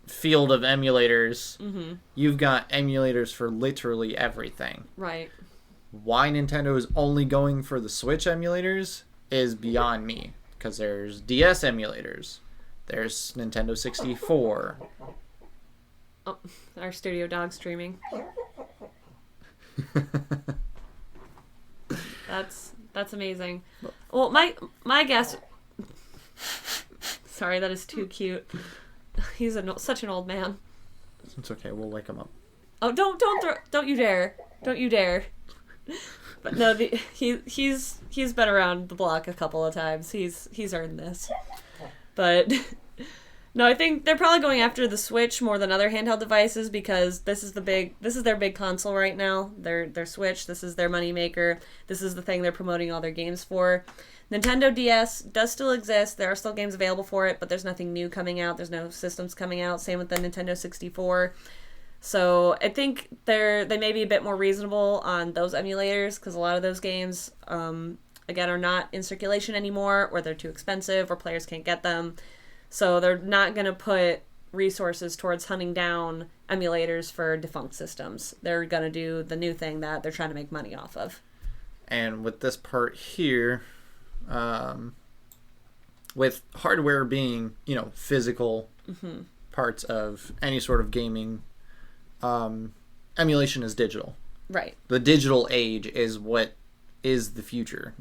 field of emulators, you've got emulators for literally everything. Right. Why Nintendo is only going for the Switch emulators is beyond me. Because there's DS emulators. There's Nintendo 64. Oh, our studio dog streaming. That's amazing. Well, my guess. Sorry, that is too cute. He's such an old man. It's okay. We'll wake him up. Oh, don't you dare. But no, he's been around the block a couple of times. He's earned this. But no, I think they're probably going after the Switch more than other handheld devices because this is their big console right now. Their Switch. This is their moneymaker. This is the thing they're promoting all their games for. Nintendo DS does still exist. There are still games available for it, but there's nothing new coming out. There's no systems coming out. Same with the Nintendo 64. So I think they may be a bit more reasonable on those emulators because a lot of those games, again, are not in circulation anymore, or they're too expensive, or players can't get them. So they're not going to put resources towards hunting down emulators for defunct systems. They're going to do the new thing that they're trying to make money off of. And with this part here, with hardware being, physical parts of any sort of gaming, emulation is digital. Right. The digital age is what is the future.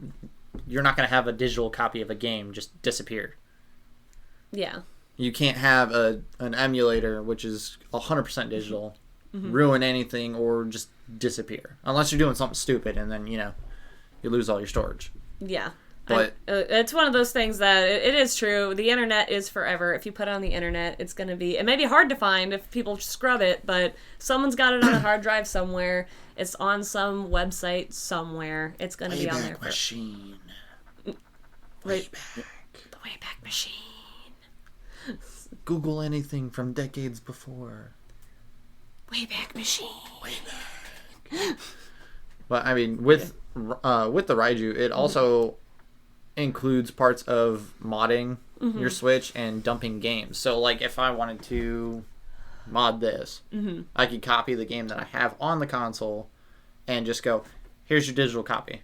You're not going to have a digital copy of a game just disappear. Yeah. You can't have an emulator, which is 100% digital, ruin anything or just disappear. Unless you're doing something stupid and then, you lose all your storage. Yeah. But it's one of those things that it is true. The internet is forever. If you put it on the internet, it's going to be... It may be hard to find if people scrub it, but someone's got it on a hard drive somewhere. It's on some website somewhere. It's going to be on there. Machine. Right. The Wayback Machine. Google anything from decades before. Wayback Machine. Wayback. But, I mean, with the Raiju, it also... includes parts of modding your Switch and dumping games. So, if I wanted to mod this, I could copy the game that I have on the console and just go, here's your digital copy.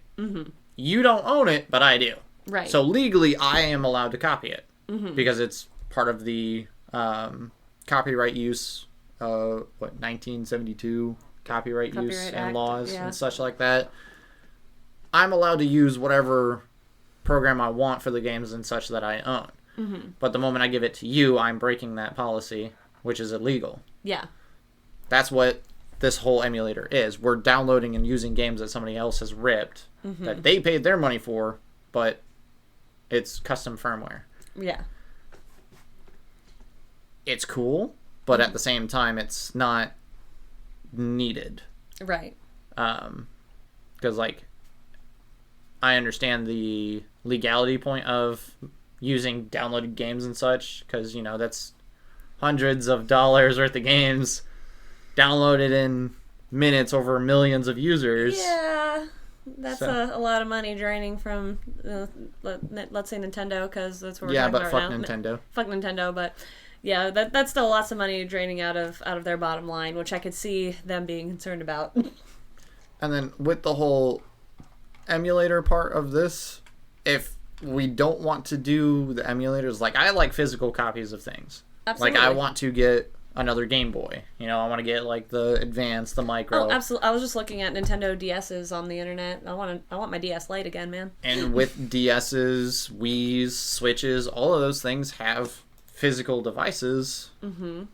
You don't own it, but I do. Right. So, legally, I am allowed to copy it because it's part of the copyright use, 1972 copyright use and Act, laws and such like that. I'm allowed to use whatever program I want for the games and such that I own. But the moment I give it to you, I'm breaking that policy, which is illegal. Yeah. That's what this whole emulator is. We're downloading and using games that somebody else has ripped that they paid their money for, but it's custom firmware. Yeah. It's cool, but at the same time, it's not needed. Right. Because, I understand the legality point of using downloaded games and such, because, that's hundreds of dollars worth of games downloaded in minutes over millions of users. Yeah, that's a lot of money draining from, let's say Nintendo, because that's what we're talking about fuck now. Nintendo. Fuck Nintendo, but yeah, that's still lots of money draining out of their bottom line, which I could see them being concerned about. And then with the whole emulator part of this, if we don't want to do the emulators, like I like physical copies of things. Absolutely. Like I want to get another Game Boy. You know, I want to get like the Advance, the Micro. Oh, absolutely. I was just looking at Nintendo DS's on the internet. I want my DS Lite again, man. And with DS's, Wii's, Switches, all of those things have physical devices,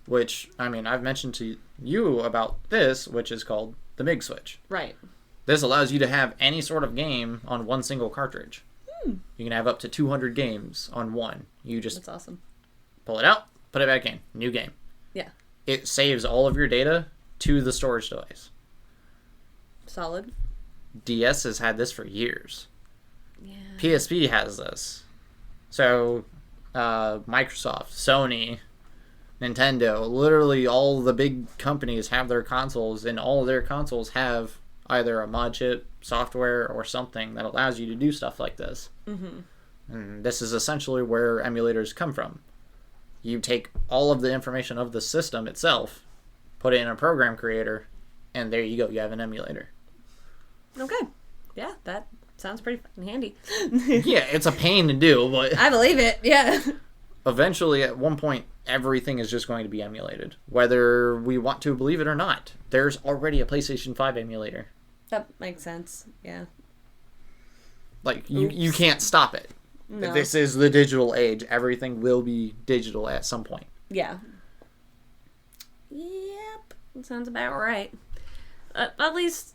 which, I mean, I've mentioned to you about this, which is called the MIG switch. Right. This allows you to have any sort of game on one single cartridge. You can have up to 200 games on one. You just That's awesome. pull it out, put it back in, new game. Yeah. It saves all of your data to the storage device. Solid. DS has had this for years. Yeah. PSP has this. So, Microsoft, Sony, Nintendo, literally all the big companies have their consoles, and all of their consoles have either a mod chip, software, or something that allows you to do stuff like this. And this is essentially where emulators come from. You take all of the information of the system itself, put it in a program creator, and there you go. You have an emulator. Okay. Yeah, that sounds pretty fucking handy. Yeah, it's a pain to do, but I believe it. Yeah. eventually, at one point, everything is just going to be emulated. Whether we want to believe it or not. There's already a PlayStation 5 emulator. That makes sense. Yeah. Like, you can't stop it. No. This is the digital age. Everything will be digital at some point. Yeah. Yep. That sounds about right. At least,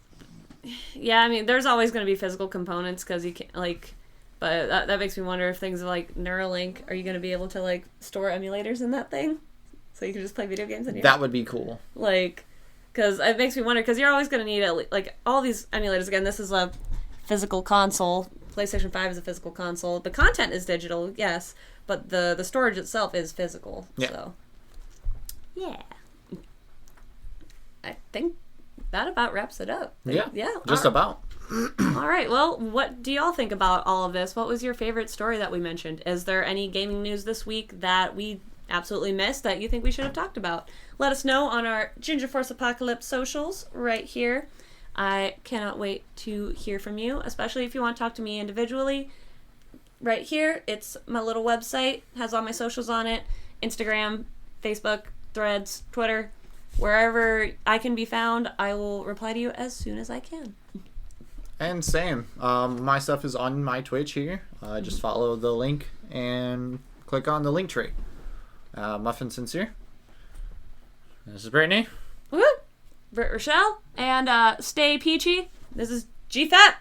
yeah, I mean, there's always going to be physical components because you can't, like, but that makes me wonder if things like Neuralink, are you going to be able to, like, store emulators in that thing? So you can just play video games in your... That would be cool. Like, because it makes me wonder, because you're always going to need, like, all these emulators. Again, this is a physical console. PlayStation 5 is a physical console. The content is digital, yes, but the storage itself is physical. Yeah. So, yeah. I think that about wraps it up. Yeah. Yeah. Just about. All right. Well, what do y'all think about all of this? What was your favorite story that we mentioned? Is there any gaming news this week that we absolutely missed that you think we should have talked about? Let us know on our GingerForce Apocalypse socials right here. I cannot wait to hear from you, especially if you want to talk to me individually. Right here, it's my little website, has all my socials on it, Instagram, Facebook, Threads, Twitter, wherever I can be found, I will reply to you as soon as I can. And same. My stuff is on my Twitch here. Just follow the link and click on the link tree. Muffin Sincere. This is Brittany. Woo! Britt Rochelle, and stay peachy. This is GFAP.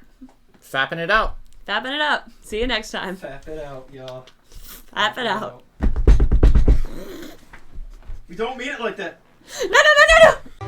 Fapping it out. Fapping it up. See you next time. Fap it out, y'all. Fap it out. We don't mean it like that. No, no, no, no, no!